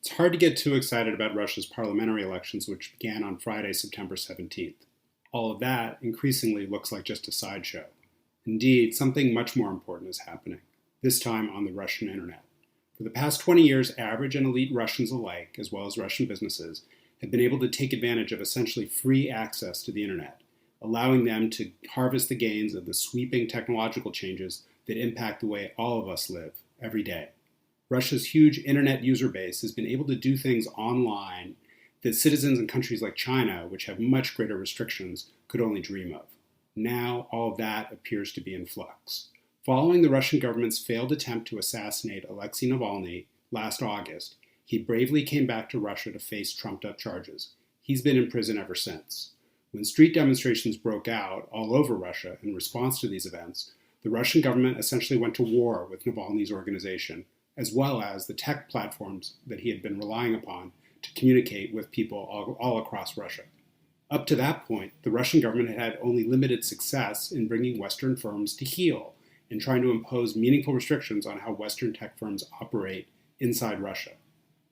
It's hard to get too excited about Russia's parliamentary elections, which began on Friday, September 17th. All of that increasingly looks like just a sideshow. Indeed, something much more important is happening, this time on the Russian internet. For the past 20 years, average and elite Russians alike, as well as Russian businesses, have been able to take advantage of essentially free access to the internet, allowing them to harvest the gains of the sweeping technological changes that impact the way all of us live every day. Russia's huge internet user base has been able to do things online that citizens in countries like China, which have much greater restrictions, could only dream of. Now, all of that appears to be in flux. Following the Russian government's failed attempt to assassinate Alexei Navalny last August, he bravely came back to Russia to face trumped-up charges. He's been in prison ever since. When street demonstrations broke out all over Russia in response to these events, the Russian government essentially went to war with Navalny's organization, as well as the tech platforms that he had been relying upon to communicate with people all across Russia. Up to that point, the Russian government had had only limited success in bringing Western firms to heel and trying to impose meaningful restrictions on how Western tech firms operate inside Russia.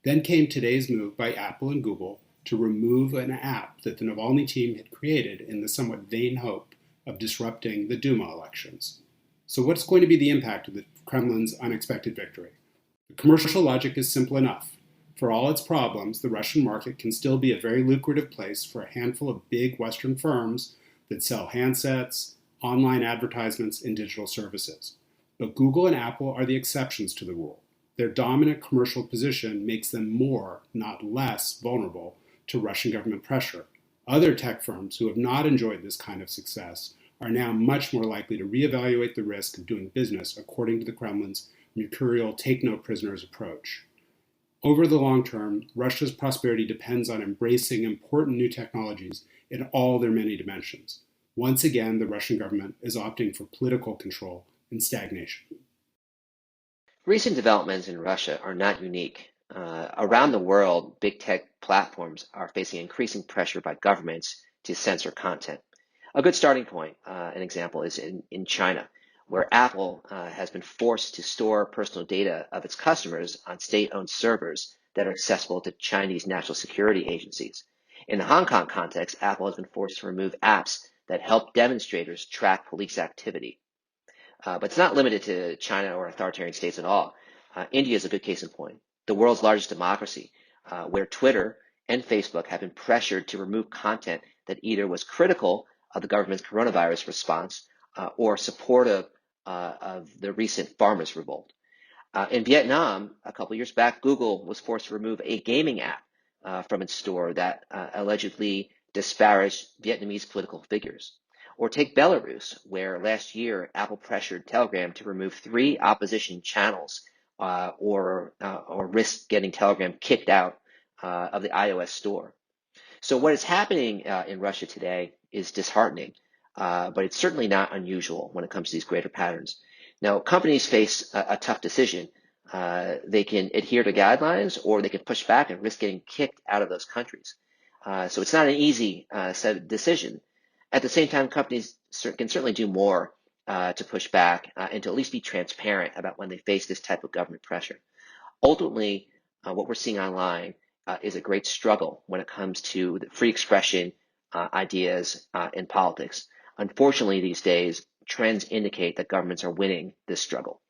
Then came today's move by Apple and Google to remove an app that the Navalny team had created in the somewhat vain hope of disrupting the Duma elections. So what's going to be the impact of the Kremlin's unexpected victory? The commercial logic is simple enough. For all its problems, the Russian market can still be a very lucrative place for a handful of big Western firms that sell handsets, online advertisements, and digital services. But Google and Apple are the exceptions to the rule. Their dominant commercial position makes them more, not less, vulnerable to Russian government pressure. Other tech firms who have not enjoyed this kind of success are now much more likely to reevaluate the risk of doing business according to the Kremlin's mercurial take-no-prisoners approach. Over the long term, Russia's prosperity depends on embracing important new technologies in all their many dimensions. Once again, the Russian government is opting for political control and stagnation. Recent developments in Russia are not unique. Around the world, big tech platforms are facing increasing pressure by governments to censor content. A good starting point, an example, is in China, where Apple has been forced to store personal data of its customers on state-owned servers that are accessible to Chinese national security agencies. In the Hong Kong context, Apple has been forced to remove apps that help demonstrators track police activity. But it's not limited to China or authoritarian states at all. India is a good case in point, the world's largest democracy, where Twitter and Facebook have been pressured to remove content that either was critical of the government's coronavirus response or supportive of the recent farmers' revolt. In Vietnam, a couple years back, Google was forced to remove a gaming app from its store that allegedly disparaged Vietnamese political figures. Or take Belarus, where last year Apple pressured Telegram to remove 3 opposition channels or risk getting Telegram kicked out of the iOS store. So what is happening in Russia today is disheartening, but it's certainly not unusual when it comes to these greater patterns. Now, companies face a tough decision. They can adhere to guidelines, or they can push back and risk getting kicked out of those countries. So it's not an easy decision. At the same time, companies can certainly do more to push back and to at least be transparent about when they face this type of government pressure. Ultimately, what we're seeing online is a great struggle when it comes to the free expression, ideas, and politics. Unfortunately, these days, trends indicate that governments are winning this struggle.